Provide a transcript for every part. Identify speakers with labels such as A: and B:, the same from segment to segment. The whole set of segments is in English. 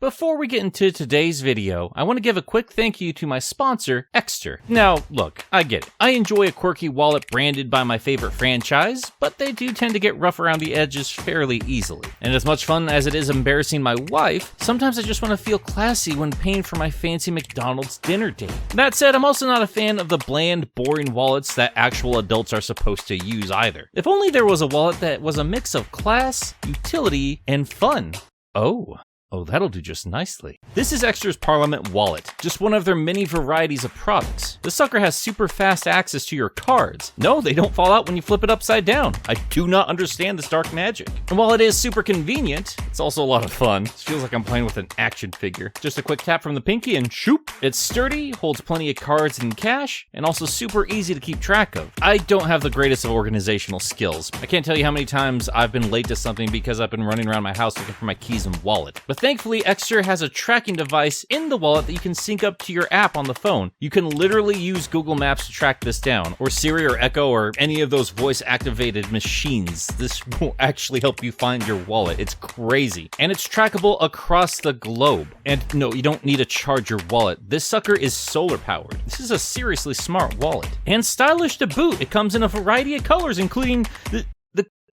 A: Before we get into today's video, I want to give a quick thank you to my sponsor, Exter. Now, look, I get it. I enjoy a quirky wallet branded by my favorite franchise, but they do tend to get rough around the edges fairly easily. And as much fun as it is embarrassing my wife, sometimes I just want to feel classy when paying for my fancy McDonald's dinner date. That said, I'm also not a fan of the bland, boring wallets that actual adults are supposed to use either. If only there was a wallet that was a mix of class, utility, and fun. Oh, that'll do just nicely. This is Exter's Parliament Wallet, just one of their many varieties of products. This sucker has super fast access to your cards. No, they don't fall out when you flip it upside down. I do not understand this dark magic. And while it is super convenient, it's also a lot of fun. It feels like I'm playing with an action figure. Just a quick tap from the pinky and shoop. It's sturdy, holds plenty of cards and cash, and also super easy to keep track of. I don't have the greatest of organizational skills. I can't tell you how many times I've been late to something because I've been running around my house looking for my keys and wallet. But thankfully, Exter has a tracking device in the wallet that you can sync up to your app on the phone. You can literally use Google Maps to track this down, or Siri or Echo or any of those voice-activated machines. This will actually help you find your wallet. It's crazy. And it's trackable across the globe. And no, you don't need to charge your wallet. This sucker is solar-powered. This is a seriously smart wallet. And stylish to boot. It comes in a variety of colors, including the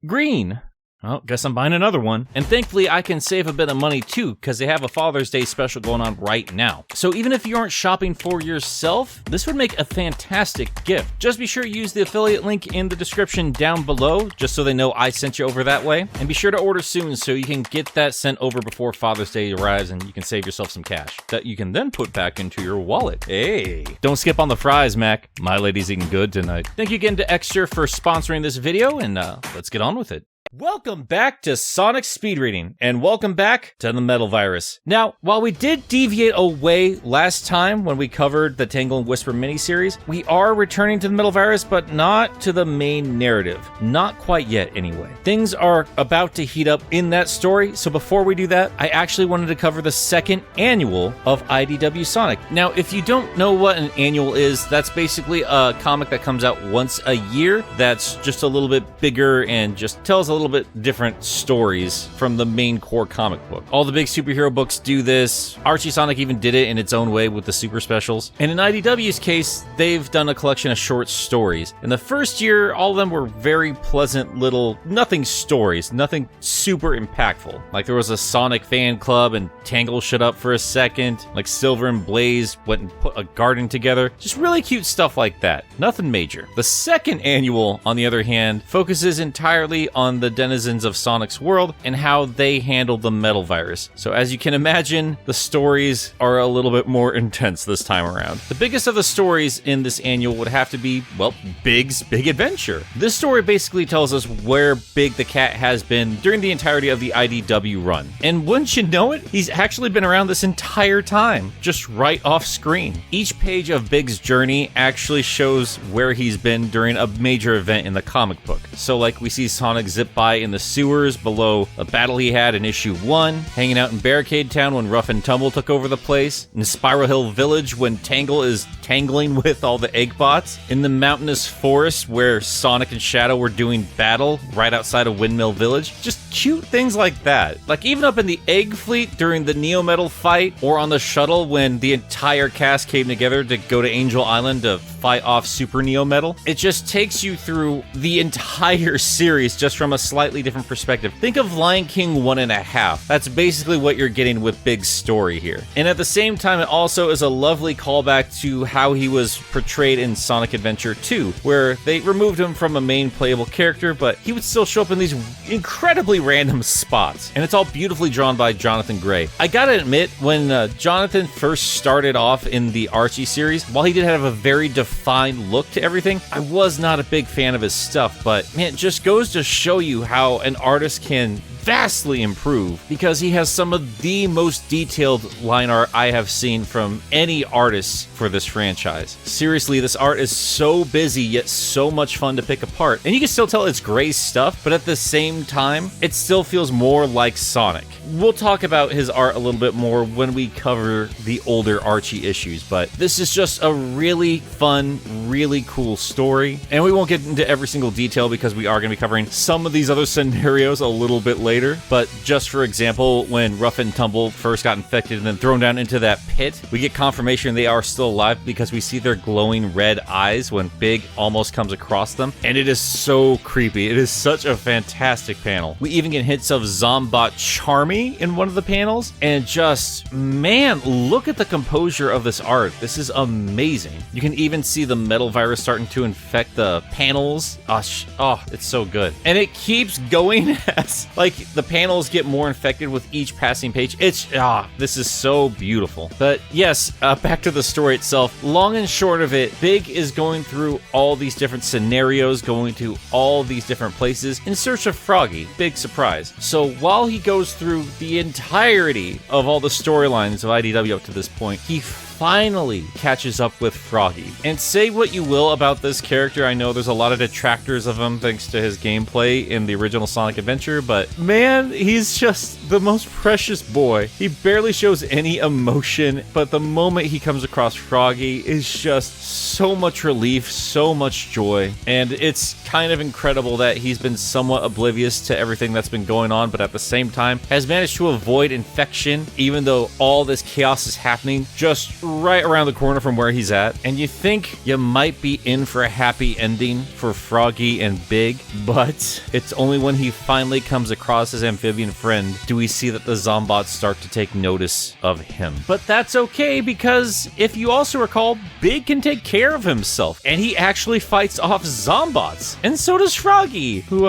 A: green. Well, guess I'm buying another one. And thankfully, I can save a bit of money too, because they have a Father's Day special going on right now. So even if you aren't shopping for yourself, this would make a fantastic gift. Just be sure to use the affiliate link in the description down below, just so they know I sent you over that way. And be sure to order soon so you can get that sent over before Father's Day arrives and you can save yourself some cash that you can then put back into your wallet. Hey, don't skip on the fries, Mac. My lady's eating good tonight. Thank you again to Exter for sponsoring this video, and let's get on with it. Welcome back to Sonic Speed Reading, and welcome back to the Metal Virus. Now, while we did deviate away last time when we covered the Tangle and Whisper miniseries, we are returning to the Metal Virus, but not to the main narrative. Not quite yet, anyway. Things are about to heat up in that story, so before we do that, I actually wanted to cover the second annual of IDW Sonic. Now, if you don't know what an annual is, that's basically a comic that comes out once a year that's just a little bit bigger and just tells a little bit different stories from the main core comic book. All the big superhero books do this. Archie Sonic even did it in its own way with the super specials. And in IDW's case, they've done a collection of short stories. In the first year, all of them were very pleasant little, nothing stories, nothing super impactful. Like there was a Sonic fan club and Tangle shut up for a second. Like Silver and Blaze went and put a garden together. Just really cute stuff like that. Nothing major. The second annual, on the other hand, focuses entirely on the denizens of Sonic's world and how they handle the Metal Virus. So as you can imagine, the stories are a little bit more intense this time around. The biggest of the stories in this annual would have to be, well, Big's Big Adventure. This story basically tells us where Big the Cat has been during the entirety of the IDW run. And wouldn't you know it, he's actually been around this entire time, just right off screen. Each page of Big's journey actually shows where he's been during a major event in the comic book. So like we see Sonic zip by in the sewers below a battle he had in issue 1, hanging out in Barricade Town when Rough and Tumble took over the place, in Spiral Hill Village when Tangle is tangling with all the Eggbots, in the mountainous forest where Sonic and Shadow were doing battle right outside of Windmill Village. Just cute things like that. Like even up in the Egg Fleet during the Neo Metal fight, or on the shuttle when the entire cast came together to go to Angel Island to fight off Super Neo Metal. It just takes you through the entire series just from a slightly different perspective. Think of Lion King 1.5. That's basically what you're getting with Big's story here. And at the same time, it also is a lovely callback to how he was portrayed in Sonic Adventure 2, where they removed him from a main playable character, but he would still show up in these incredibly random spots. And it's all beautifully drawn by Jonathan Gray. I gotta admit, when Jonathan first started off in the Archie series, while he did have a very defined look to everything, I was not a big fan of his stuff, but man, it just goes to show you how an artist can vastly improve, because he has some of the most detailed line art I have seen from any artist for this franchise. Seriously, this art is so busy yet so much fun to pick apart, and you can still tell it's Gray's stuff, but at the same time, it still feels more like Sonic. We'll talk about his art a little bit more when we cover the older Archie issues, but this is just a really fun, really cool story, and we won't get into every single detail because we are going to be covering some of these other scenarios a little bit later. later, but just for example, when Rough and Tumble first got infected and then thrown down into that pit, we get confirmation they are still alive because we see their glowing red eyes when Big almost comes across them, and it is so creepy. It is such a fantastic panel. We even get hints of Zombot Charmy in one of the panels, and just, man, look at the composure of this art. This is amazing. You can even see the metal virus starting to infect the panels. Oh, it's so good. And it keeps going as, like, the panels get more infected with each passing page. This is so beautiful. But yes, back to the story itself. Long and short of it, Big is going through all these different scenarios, going to all these different places in search of Froggy. Big surprise. So while he goes through the entirety of all the storylines of IDW up to this point, he finally catches up with Froggy. And say what you will about this character, I know there's a lot of detractors of him thanks to his gameplay in the original Sonic Adventure, but man, he's just the most precious boy. He barely shows any emotion, but the moment he comes across Froggy is just so much relief, so much joy, and it's kind of incredible that he's been somewhat oblivious to everything that's been going on, but at the same time has managed to avoid infection, even though all this chaos is happening just right around the corner from where he's at. And you think you might be in for a happy ending for Froggy and Big, but it's only when he finally comes across his amphibian friend do we see that the Zombots start to take notice of him. But that's okay, because if you also recall, Big can take care of himself, and he actually fights off Zombots. And so does Froggy, who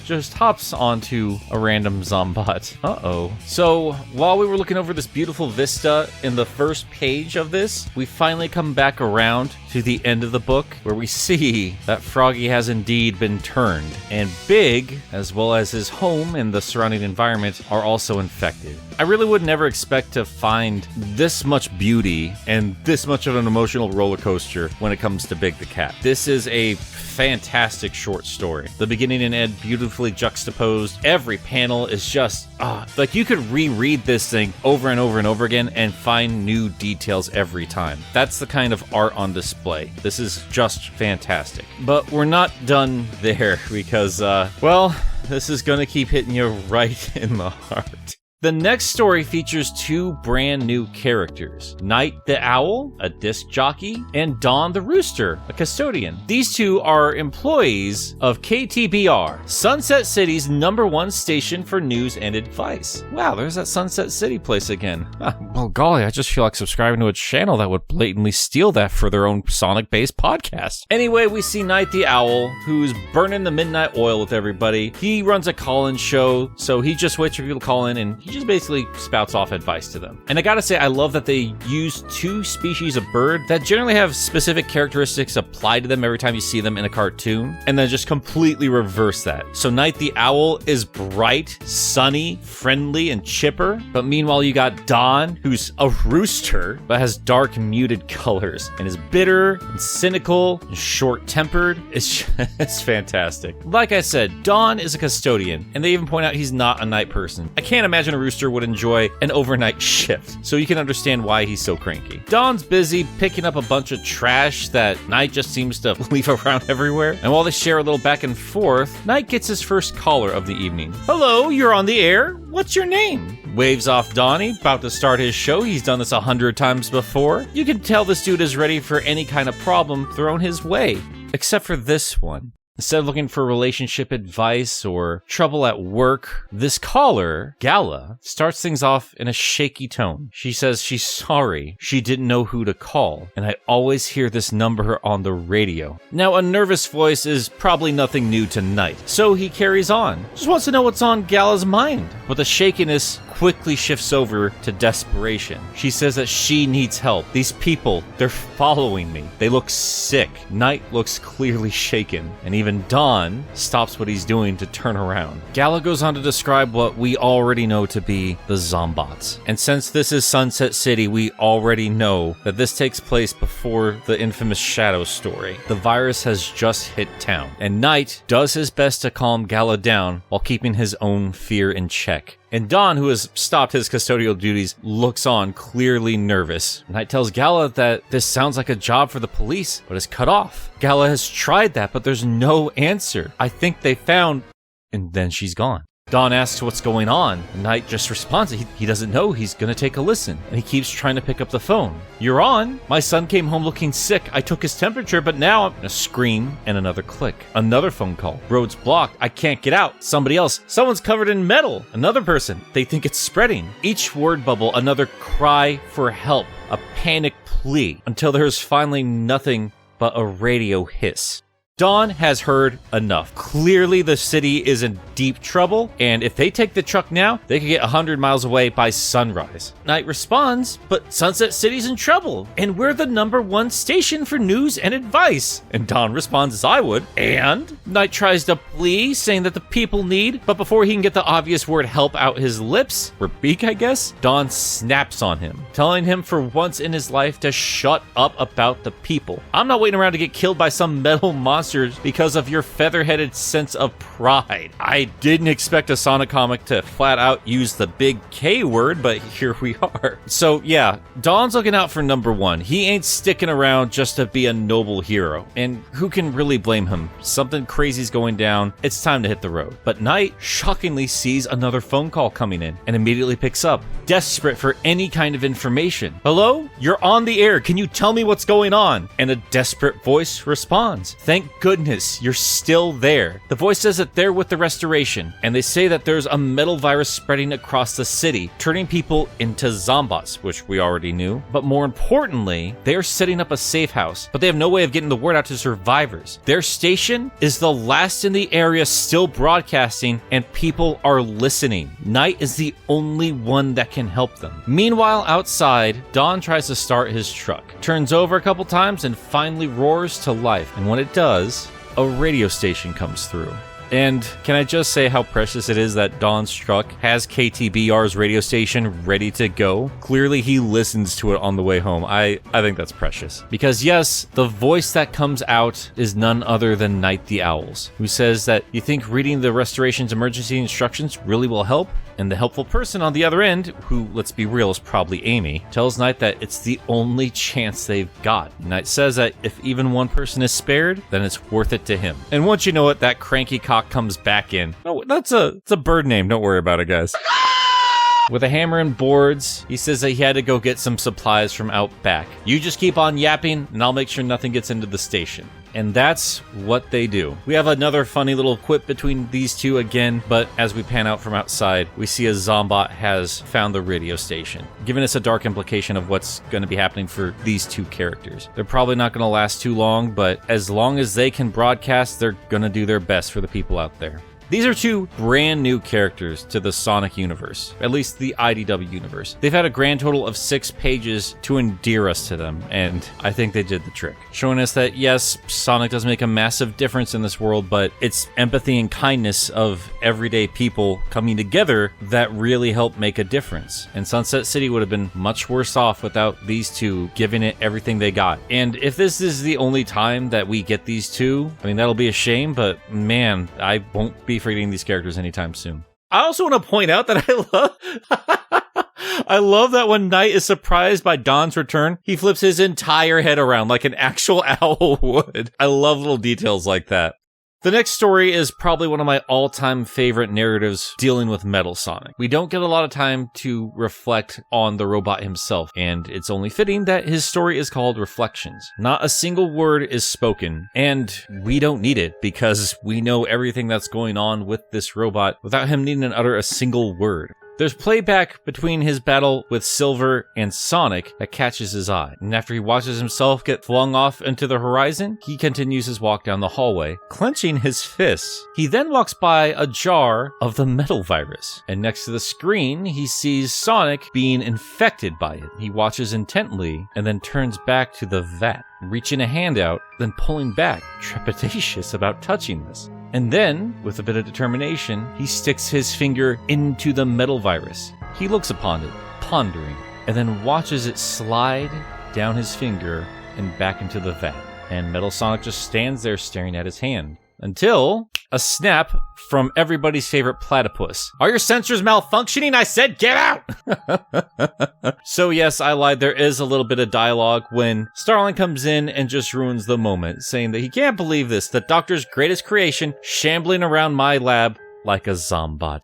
A: just hops onto a random Zombot. So while we were looking over this beautiful vista in the first page of this, we finally come back around to the end of the book, where we see that Froggy has indeed been turned, and Big, as well as his home and the surrounding environment, are also infected. I really would never expect to find this much beauty and this much of an emotional roller coaster when it comes to Big the Cat. This is a fantastic short story. The beginning and end beautifully juxtaposed. Every panel is just, like you could reread this thing over and over and over again and find new details every time. That's the kind of art on display. This is just fantastic. But we're not done there because, well, this is gonna keep hitting you right in the heart. The next story features two brand new characters, Night the Owl, a disc jockey, and Dawn the Rooster, a custodian. These two are employees of KTBR, Sunset City's #1 station for news and advice. Wow, there's that Sunset City place again. Well, golly, I just feel like subscribing to a channel that would blatantly steal that for their own Sonic-based podcast. Anyway, we see Night the Owl, who's burning the midnight oil with everybody. He runs a call-in show, so he just waits for people to call in, and he just basically spouts off advice to them. And I gotta say, I love that they use two species of bird that generally have specific characteristics applied to them every time you see them in a cartoon, and then just completely reverse that. So Night the Owl is bright, sunny, friendly, and chipper, but meanwhile you got Dawn, who's a rooster, but has dark, muted colors, and is bitter, and cynical, and short-tempered. It's fantastic. Like I said, Dawn is a custodian, and they even point out he's not a night person. I can't imagine a rooster would enjoy an overnight shift, so you can understand why he's so cranky. Dawn's busy picking up a bunch of trash that Night just seems to leave around everywhere, and while they share a little back and forth, Night gets his first caller of the evening. "Hello, you're on the air. What's your name?" Waves off Donnie, about to start his show. He's done this 100 times before. You can tell this dude is ready for any kind of problem thrown his way, except for this one. Instead of looking for relationship advice or trouble at work, this caller, Gala, starts things off in a shaky tone. She says she's sorry she didn't know who to call, and I always hear this number on the radio. Now, a nervous voice is probably nothing new to Night, so he carries on. Just wants to know what's on Gala's mind. But the shakiness quickly shifts over to desperation. She says that she needs help. These people, they're following me. They look sick. Night looks clearly shaken, and even Dawn stops what he's doing to turn around. Gala goes on to describe what we already know to be the Zombots. And since this is Sunset City, we already know that this takes place before the infamous Shadow story. The virus has just hit town, and Night does his best to calm Gala down while keeping his own fear in check. And Dawn, who has stopped his custodial duties, looks on, clearly nervous. Night tells Gala that this sounds like a job for the police, but is cut off. Gala has tried that, but there's no answer. I think they found... And then she's gone. Dawn asks what's going on, and Knight just responds that he doesn't know. He's gonna take a listen, and he keeps trying to pick up the phone. "You're on? My son came home looking sick. I took his temperature, but now I'm..." A scream and another click. Another phone call. "Road's blocked. I can't get out." Somebody else. "Someone's covered in metal." Another person. They think it's spreading. Each word bubble, another cry for help, a panic plea, until there's finally nothing but a radio hiss. Dawn has heard enough. Clearly the city is in deep trouble, and if they take the truck now, they could get 100 miles away by sunrise. Knight responds, "But Sunset City's in trouble, and we're the #1 station for news and advice." And Dawn responds as I would, and Knight tries to plead, saying that the people need, but before he can get the obvious word help out his lips, or beak I guess, Dawn snaps on him, telling him for once in his life to shut up about the people. "I'm not waiting around to get killed by some metal monster because of your feather-headed sense of pride." I didn't expect a Sonic comic to flat out use the big K word, but here we are. So yeah, Dawn's looking out for #1. He ain't sticking around just to be a noble hero. And who can really blame him? Something crazy's going down. It's time to hit the road. But Knight shockingly sees another phone call coming in and immediately picks up, desperate for any kind of information. "Hello? You're on the air. Can you tell me what's going on?" And a desperate voice responds, "Thank goodness you're still there." The voice says that they're with the restoration, and they say that there's a metal virus spreading across the city, turning people into Zombots, which we already knew. But more importantly, they're setting up a safe house, but they have no way of getting the word out to survivors. Their station is the last in the area still broadcasting, and people are listening. Knight is the only one that can help them. Meanwhile, outside, Dawn tries to start his truck, turns over a couple times, and finally roars to life. And when it does, a radio station comes through. And can I just say how precious it is that Dawn's truck has KTBR's radio station ready to go? Clearly he listens to it on the way home. I think that's precious. Because yes, the voice that comes out is none other than Knight the Owls, who says that you think reading the restoration's emergency instructions really will help? And the helpful person on the other end, who, let's be real, is probably Amy, tells Knight that it's the only chance they've got. Knight says that if even one person is spared, then it's worth it to him. And once you know it, that cranky cock comes back in. Oh, it's a bird name. Don't worry about it, guys. With a hammer and boards, he says that he had to go get some supplies from out back. "You just keep on yapping, and I'll make sure nothing gets into the station." And that's what they do. We have another funny little quip between these two again, but as we pan out from outside, we see a Zombot has found the radio station, giving us a dark implication of what's going to be happening for these two characters. They're probably not going to last too long, but as long as they can broadcast, they're going to do their best for the people out there. These are two brand new characters to the Sonic universe, at least the IDW universe. They've had a grand total of 6 pages to endear us to them, and I think they did the trick. Showing us that yes, Sonic does make a massive difference in this world, but it's empathy and kindness of everyday people coming together that really help make a difference. And Sunset City would have been much worse off without these two giving it everything they got. And if this is the only time that we get these two, I mean, that'll be a shame, but man, I won't be forgetting these characters anytime soon. I also want to point out that I love that when Knight is surprised by Dawn's return, he flips his entire head around like an actual owl would. I love little details like that. The next story is probably one of my all-time favorite narratives dealing with Metal Sonic. We don't get a lot of time to reflect on the robot himself, and it's only fitting that his story is called Reflections. Not a single word is spoken, and we don't need it because we know everything that's going on with this robot without him needing to utter a single word. There's playback between his battle with Silver and Sonic that catches his eye, and after he watches himself get flung off into the horizon, he continues his walk down the hallway, clenching his fists. He then walks by a jar of the metal virus, and next to the screen, he sees Sonic being infected by it. He watches intently, and then turns back to the vat, reaching a hand out, then pulling back, trepidatious about touching this. And then, with a bit of determination, he sticks his finger into the metal virus. He looks upon it, pondering, and then watches it slide down his finger and back into the vat. And Metal Sonic just stands there staring at his hand. Until a snap from everybody's favorite platypus. "Are your sensors malfunctioning? I said get out!" So yes, I lied. There is a little bit of dialogue when Starling comes in and just ruins the moment, saying that he can't believe this, the Doctor's greatest creation shambling around my lab like a Zombot.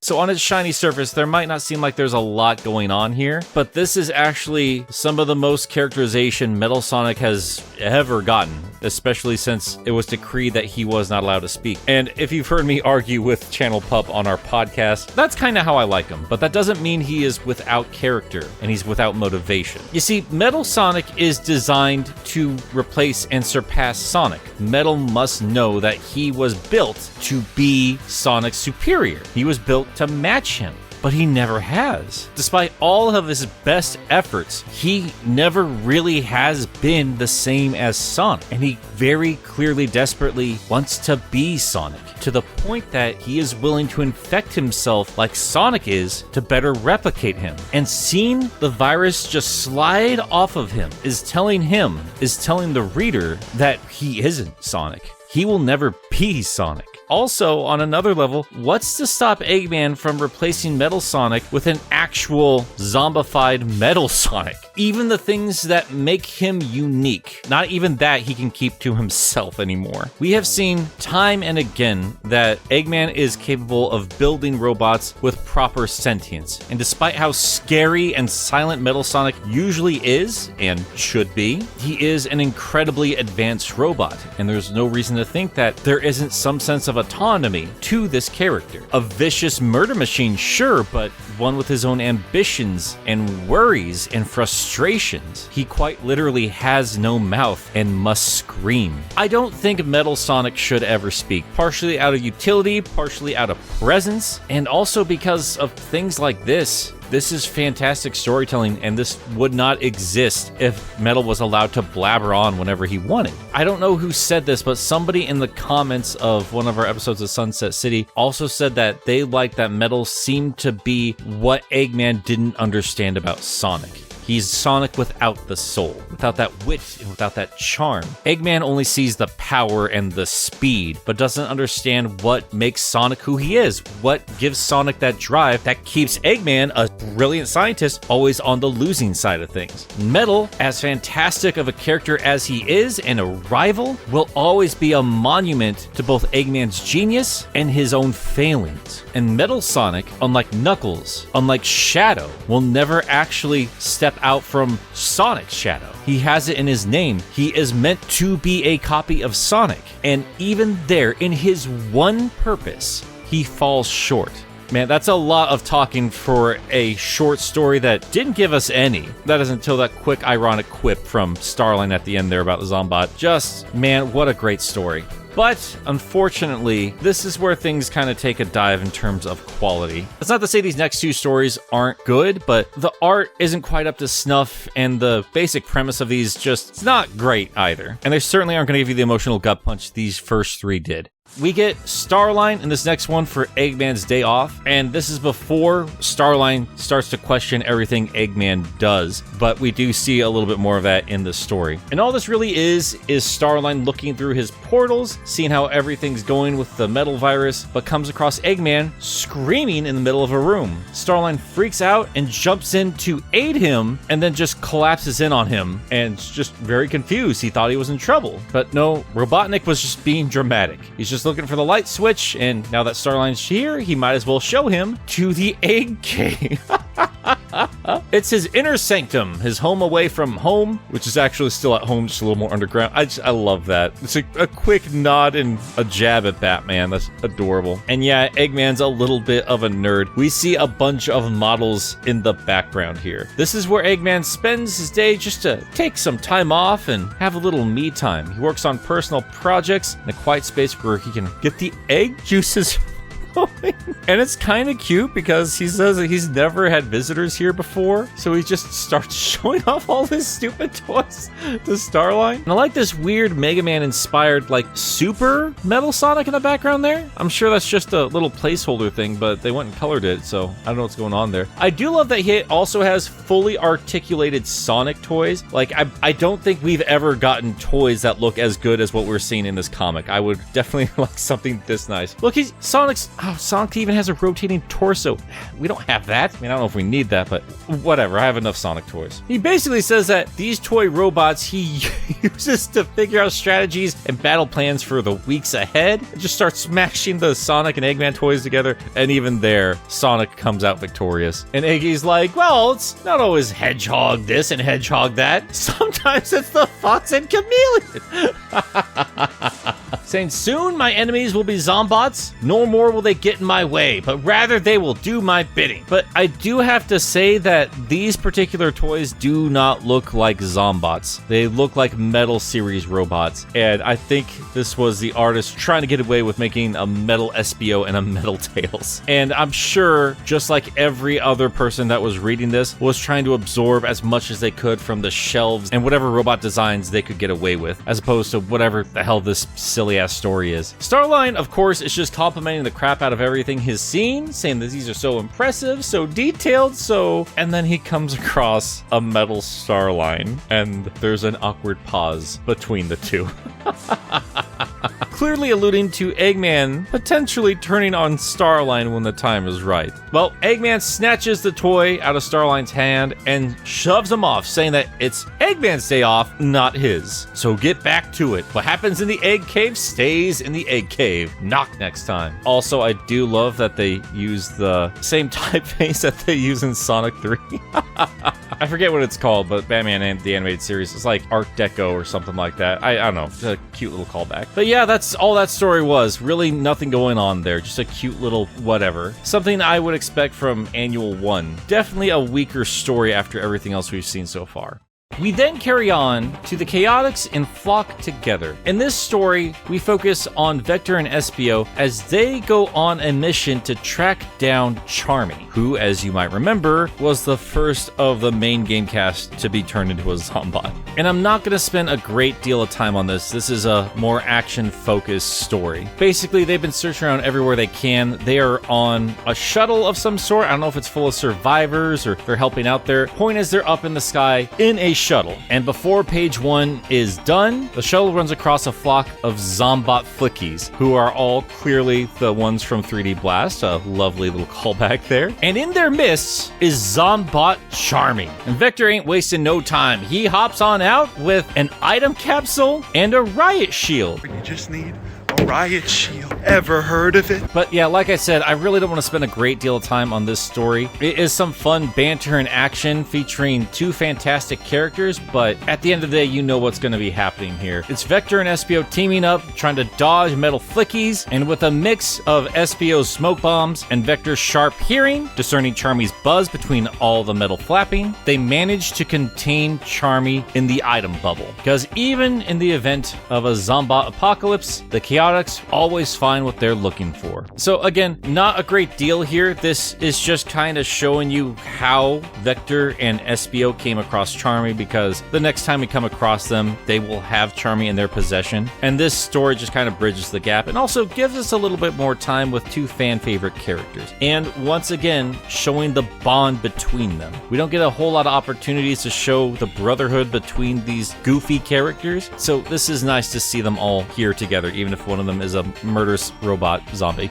A: So on its shiny surface, there might not seem like there's a lot going on here, but this is actually some of the most characterization Metal Sonic has ever gotten, especially since it was decreed that he was not allowed to speak. And if you've heard me argue with Channel Pup on our podcast, that's kind of how I like him, but that doesn't mean he is without character and he's without motivation. You see, Metal Sonic is designed to replace and surpass Sonic. Metal must know that he was built to be Sonic's superior. He was built to match him, but he never has. Despite all of his best efforts, he never really has been the same as Sonic, and he very clearly, desperately wants to be Sonic, to the point that he is willing to infect himself like Sonic is to better replicate him. And seeing the virus just slide off of him is telling the reader that he isn't Sonic. He will never be Sonic. Also, on another level, what's to stop Eggman from replacing Metal Sonic with an actual zombified Metal Sonic? Even the things that make him unique, not even that he can keep to himself anymore. We have seen time and again that Eggman is capable of building robots with proper sentience. And despite how scary and silent Metal Sonic usually is, and should be, he is an incredibly advanced robot. And there's no reason to think that there isn't some sense of autonomy to this character. A vicious murder machine, sure, but one with his own ambitions and worries and frustrations. He quite literally has no mouth and must scream. I don't think Metal Sonic should ever speak, partially out of utility, partially out of presence, and also because of things like this. This is fantastic storytelling, and this would not exist if Metal was allowed to blabber on whenever he wanted. I don't know who said this, but somebody in the comments of one of our episodes of Sunset City also said that they liked that Metal seemed to be what Eggman didn't understand about Sonic. He's Sonic without the soul, without that wit, and without that charm. Eggman only sees the power and the speed, but doesn't understand what makes Sonic who he is, what gives Sonic that drive that keeps Eggman, a brilliant scientist, always on the losing side of things. Metal, as fantastic of a character as he is and a rival, will always be a monument to both Eggman's genius and his own failings. And Metal Sonic, unlike Knuckles, unlike Shadow, will never actually step out from Sonic's shadow. He has it in his name. He is meant to be a copy of Sonic. And even there, in his one purpose, he falls short. Man, that's a lot of talking for a short story that didn't give us any. That is until that quick ironic quip from Starline at the end there about the Zombot. Just, man, what a great story. But, unfortunately, this is where things kind of take a dive in terms of quality. That's not to say these next two stories aren't good, but the art isn't quite up to snuff, and the basic premise of these it's not great either. And they certainly aren't going to give you the emotional gut punch these first three did. We get Starline in this next one for Eggman's day off, and this is before Starline starts to question everything Eggman does, but we do see a little bit more of that in the story. And all this really is Starline looking through his portals, seeing how everything's going with the metal virus, but comes across Eggman screaming in the middle of a room. Starline freaks out and jumps in to aid him, and then just collapses in on him, and is just very confused. He thought he was in trouble, but no, Robotnik was just being dramatic. He's just looking for the light switch, and now that Starline's here, he might as well show him to the egg cave. It's his inner sanctum, his home away from home, which is actually still at home, just a little more underground. I love that. It's a quick nod and a jab at Batman. That's adorable. And yeah, Eggman's a little bit of a nerd. We see a bunch of models in the background here. This is where Eggman spends his day just to take some time off and have a little me time. He works on personal projects in a quiet space where he can get the egg juices and it's kind of cute because he says that he's never had visitors here before, so he just starts showing off all his stupid toys to Starline. And I like this weird Mega Man inspired like super Metal Sonic in the background there. I'm sure that's just a little placeholder thing, but they went and colored it, so I don't know what's going on there. I do love that he also has fully articulated Sonic toys. Like I don't think we've ever gotten toys that look as good as what we're seeing in this comic. I would definitely like something this nice. Look, Sonic's Sonic even has a rotating torso. We don't have that. I mean, I don't know if we need that, but whatever. I have enough Sonic toys. He basically says that these toy robots he uses to figure out strategies and battle plans for the weeks ahead. Just start smashing the Sonic and Eggman toys together, and even there, Sonic comes out victorious. And Iggy's like, well, it's not always Hedgehog this and Hedgehog that. Sometimes it's the Fox and Chameleon. Saying, soon my enemies will be Zombots, no more will they get in my way, but rather they will do my bidding. But I do have to say that these particular toys do not look like Zombots. They look like Metal Series robots, and I think this was the artist trying to get away with making a Metal SBO and a Metal Tails. And I'm sure, just like every other person that was reading this, was trying to absorb as much as they could from the shelves and whatever robot designs they could get away with, as opposed to whatever the hell this silly story is. Starline, of course, is just complimenting the crap out of everything he's seen, saying that these are so impressive, so detailed, and then he comes across a metal Starline, and there's an awkward pause between the two. Clearly alluding to Eggman potentially turning on Starline when the time is right. Well, Eggman snatches the toy out of Starline's hand and shoves him off, saying that it's Eggman's day off, not his. So get back to it. What happens in the egg cave stays in the egg cave. Knock next time. Also, I do love that they use the same typeface that they use in Sonic 3. I forget what it's called, but Batman and the animated series is like Art Deco or something like that. I don't know. It's a cute little callback. But yeah, that's all that story was. Really nothing going on there. Just a cute little whatever. Something I would expect from Annual 1. Definitely a weaker story after everything else we've seen so far. We then carry on to the Chaotix and Flock together. In this story, we focus on Vector and Espio as they go on a mission to track down Charmy, who, as you might remember, was the first of the main game cast to be turned into a Zombot. And I'm not going to spend a great deal of time on this. This is a more action-focused story. Basically, they've been searching around everywhere they can. They are on a shuttle of some sort. I don't know if it's full of survivors or they're helping out there. Point is, they're up in the sky in a shuttle. And before page 1 is done, the shuttle runs across a flock of Zombot flickies, who are all clearly the ones from 3D Blast. A lovely little callback there. And in their midst is Zombot Charmy. And Vector ain't wasting no time. He hops on out with an item capsule and a riot shield.
B: You just need a riot shield. Ever heard of it?
A: But yeah, like I said, I really don't want to spend a great deal of time on this story. It is some fun banter and action featuring two fantastic characters, but at the end of the day, you know what's going to be happening here. It's Vector and Espio teaming up, trying to dodge metal flickies, and with a mix of Espio's smoke bombs and Vector's sharp hearing, discerning Charmy's buzz between all the metal flapping, they manage to contain Charmy in the item bubble. Because even in the event of a Zombot apocalypse, the Chaotix always find what they're looking for. So again, not a great deal here. This is just kind of showing you how Vector and Espio came across Charmy, because the next time we come across them, they will have Charmy in their possession. And this story just kind of bridges the gap and also gives us a little bit more time with two fan favorite characters. And once again, showing the bond between them. We don't get a whole lot of opportunities to show the brotherhood between these goofy characters. So this is nice to see them all here together, even if one of them is a murderous robot zombie.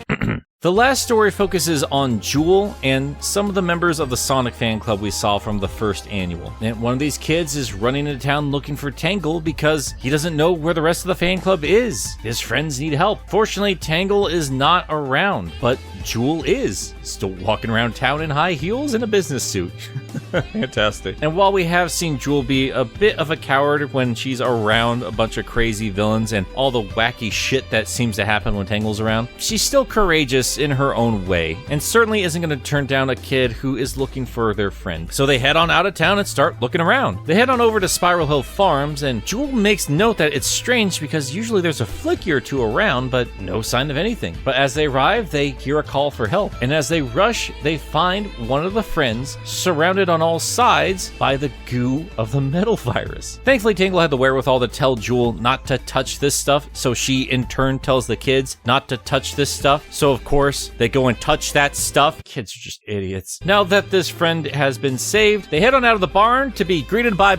A: The last story focuses on Jewel and some of the members of the Sonic fan club we saw from the first annual. And one of these kids is running into town looking for Tangle because he doesn't know where the rest of the fan club is. His friends need help. Fortunately, Tangle is not around, but Jewel is. Still walking around town in high heels and a business suit. Fantastic. And while we have seen Jewel be a bit of a coward when she's around a bunch of crazy villains and all the wacky shit that seems to happen when Tangle's around, she's still courageous in her own way, and certainly isn't going to turn down a kid who is looking for their friend. So they head on out of town and start looking around. They head on over to Spiral Hill Farms, and Jewel makes note that it's strange because usually there's a flicky or two around, but no sign of anything. But as they arrive, they hear a call for help, and as they rush, they find one of the friends surrounded on all sides by the goo of the metal virus. Thankfully, Tangle had the wherewithal to tell Jewel not to touch this stuff, so she in turn tells the kids not to touch this stuff. So of course, they go and touch that stuff. Kids are just idiots. Now that this friend has been saved, they head on out of the barn to be greeted by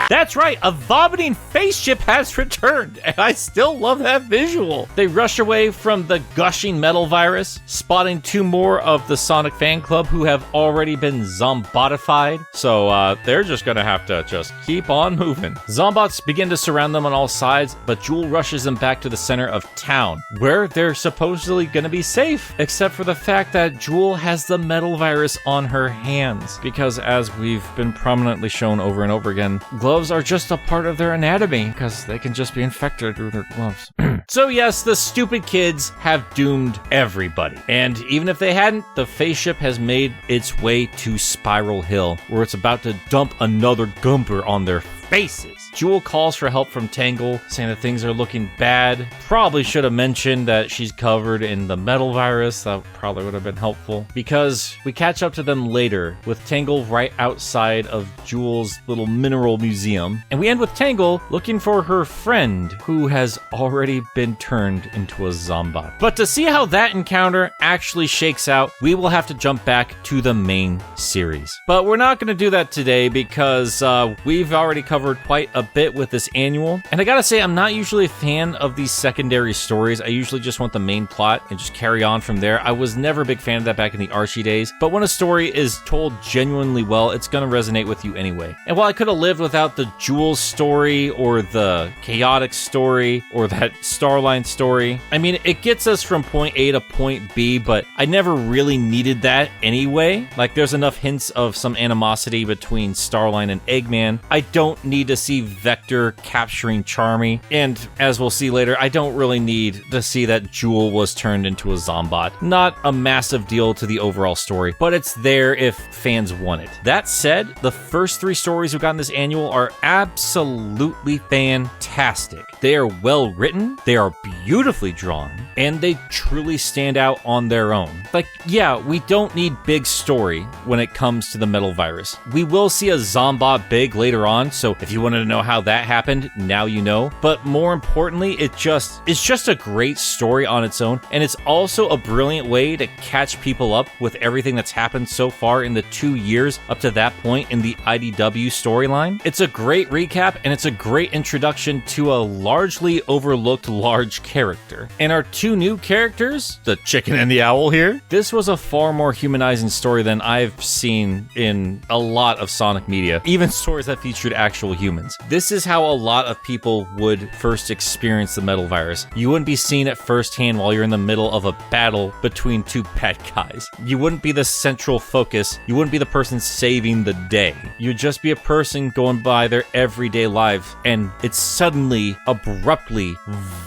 A: That's right, a vomiting face ship has returned, and I still love that visual. They rush away from the gushing metal virus, spotting 2 more of the Sonic fan club who have already been zombotified, so they're just gonna have to just keep on moving. Zombots begin to surround them on all sides, but Jewel rushes them back to the center of town, where they're supposedly gonna be safe, except for the fact that Jewel has the metal virus on her hands, because as we've been prominently shown over and over again, gloves are just a part of their anatomy, because they can just be infected through their gloves. So yes, the stupid kids have doomed everybody, and even if they hadn't, the face ship has made its way to Spiral Hill, where it's about to dump another Gumper on their faces. Jewel calls for help from Tangle, saying that things are looking bad. Probably should have mentioned that she's covered in the metal virus. That probably would have been helpful, because we catch up to them later with Tangle right outside of Jewel's little mineral museum. And we end with Tangle looking for her friend, who has already been turned into a Zombot. But to see how that encounter actually shakes out, we will have to jump back to the main series. But we're not going to do that today, because we've already covered quite a bit with this annual. And I gotta say, I'm not usually a fan of these secondary stories. I usually just want the main plot and just carry on from there. I was never a big fan of that back in the Archie days, but when a story is told genuinely well, it's gonna resonate with you anyway. And while I could have lived without the Jewel story, or the Chaotix story, or that Starline story, I mean, it gets us from point A to point B, but I never really needed that anyway. Like, there's enough hints of some animosity between Starline and Eggman. I don't need to see Vector capturing Charmy, and as we'll see later, I don't really need to see that Jewel was turned into a Zombot. Not a massive deal to the overall story, but it's there if fans want it. That said, the first 3 stories we got in this annual are absolutely fantastic. They are well written, they are beautifully drawn, and they truly stand out on their own. Like, yeah, we don't need big story when it comes to the metal virus. We will see a Zombot big later on, so if you wanted to know how that happened, now you know. But more importantly, it's just a great story on its own, and it's also a brilliant way to catch people up with everything that's happened so far in the 2 years up to that point in the IDW storyline. It's a great recap, and it's a great introduction to a largely overlooked large character. And our 2 new characters, the chicken and the owl here, this was a far more humanizing story than I've seen in a lot of Sonic media, even stories that featured actual humans. This is how a lot of people would first experience the metal virus. You wouldn't be seeing it firsthand while you're in the middle of a battle between 2 bad guys. You wouldn't be the central focus. You wouldn't be the person saving the day. You'd just be a person going by their everyday life, and it's suddenly, abruptly,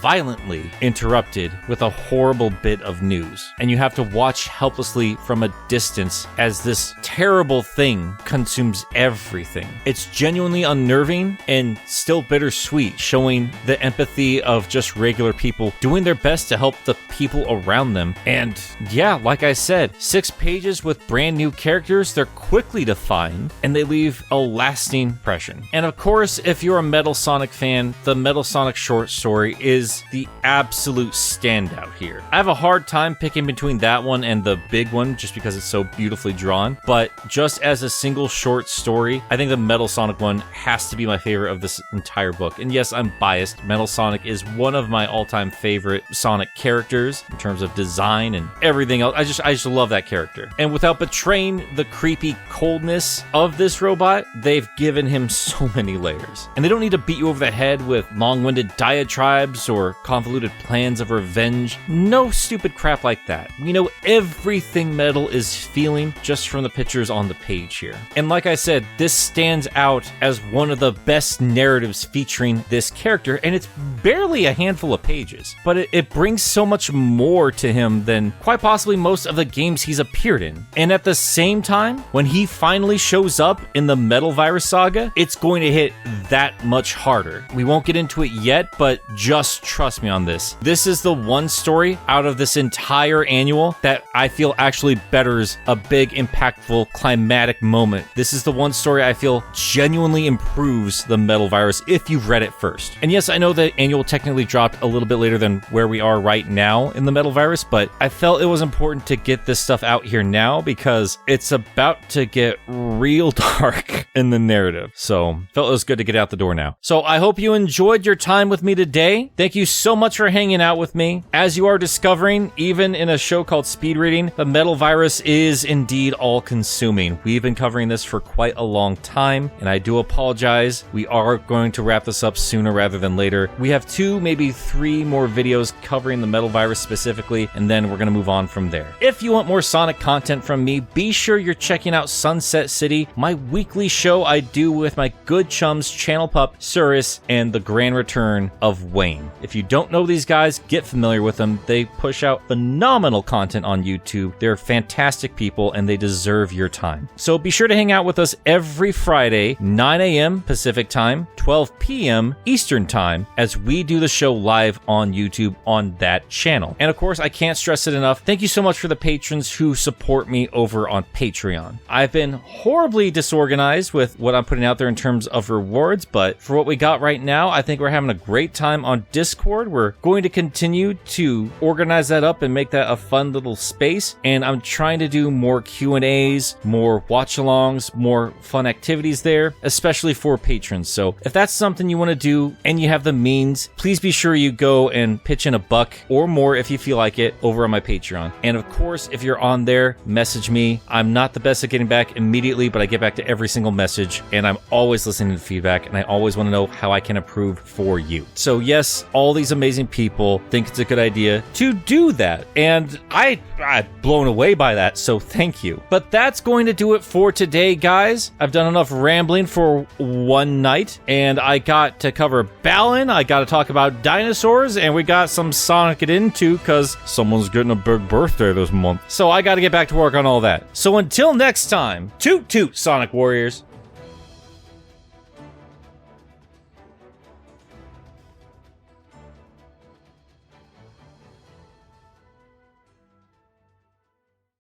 A: violently interrupted with a horrible bit of news. And you have to watch helplessly from a distance as this terrible thing consumes everything. It's genuinely unnerving and still bittersweet, showing the empathy of just regular people doing their best to help the people around them. And yeah, like I said, 6 pages with brand new characters. They're quickly defined, and they leave a lasting impression. And of course, if you're a Metal Sonic fan, the Metal Sonic short story is the absolute standout here. I have a hard time picking between that one and the big one, just because it's so beautifully drawn, but just as a single short story, I think the Metal Sonic one has to be my favorite of this entire book. And yes, I'm biased. Metal Sonic is one of my all-time favorite Sonic characters in terms of design and everything else. I just love that character. And without betraying the creepy coldness of this robot, they've given him so many layers. And they don't need to beat you over the head with long-winded diatribes or convoluted plans of revenge. No stupid crap like that. We know everything Metal is feeling just from the pictures on the page here. And like I said, this stands out as one of the best narratives featuring this character, and it's barely a handful of pages, but it brings so much more to him than quite possibly most of the games he's appeared in. And at the same time, when he finally shows up in the Metal Virus Saga, it's going to hit that much harder. We won't get into it yet, but just trust me on this. This is the one story out of this entire annual that I feel actually betters a big, impactful, climatic moment. This is the one story I feel genuinely improves the Metal Virus if you've read it first. And yes, I know the annual technically dropped a little bit later than where we are right now in the Metal Virus, but I felt it was important to get this stuff out here now because it's about to get real dark in the narrative. So felt it was good to get out the door now. So I hope you enjoyed your time with me today. Thank you so much for hanging out with me. As you are discovering, even in a show called Speed Reading, the Metal Virus is indeed all-consuming. We've been covering this for quite a long time, and I do apologize. We are going to wrap this up sooner rather than later. We have 2, maybe 3 more videos covering the Metal Virus specifically, and then we're going to move on from there. If you want more Sonic content from me, be sure you're checking out Sunset City, my weekly show I do with my good chums Channel Pup, Cirrus, and the grand return of Wayne. If you don't know these guys, get familiar with them. They push out phenomenal content on YouTube. They're fantastic people and they deserve your time. So be sure to hang out with us every Friday, 9 a.m. Pacific time, 12 p.m. Eastern time, as we do the show live on YouTube on that channel. And of course, I can't stress it enough. Thank you so much for the patrons who support me over on Patreon. I've been horribly disorganized with what I'm putting out there in terms of rewards, but for what we got right now, I think we're having a great time on Discord. We're going to continue to organize that up and make that a fun little space. And I'm trying to do more Q&As, more watch-alongs, more fun activities there, especially for patrons. So if that's something you want to do and you have the means, please be sure you go and pitch in $1 or more if you feel like it over on my Patreon. And of course, if you're on there, message me. I'm not the best at getting back immediately, but I get back to every single message and I'm always listening to feedback and I always want to know how I can improve for you. So yes, all these amazing people think it's a good idea to do that. And I'm blown away by that, so thank you. But that's going to do it for today, guys. I've done enough rambling for one night, and I got to cover Balin, I got to talk about dinosaurs, and we got some Sonic it into because someone's getting a big birthday this month. So I got to get back to work on all that. So until next time, toot toot, Sonic Warriors.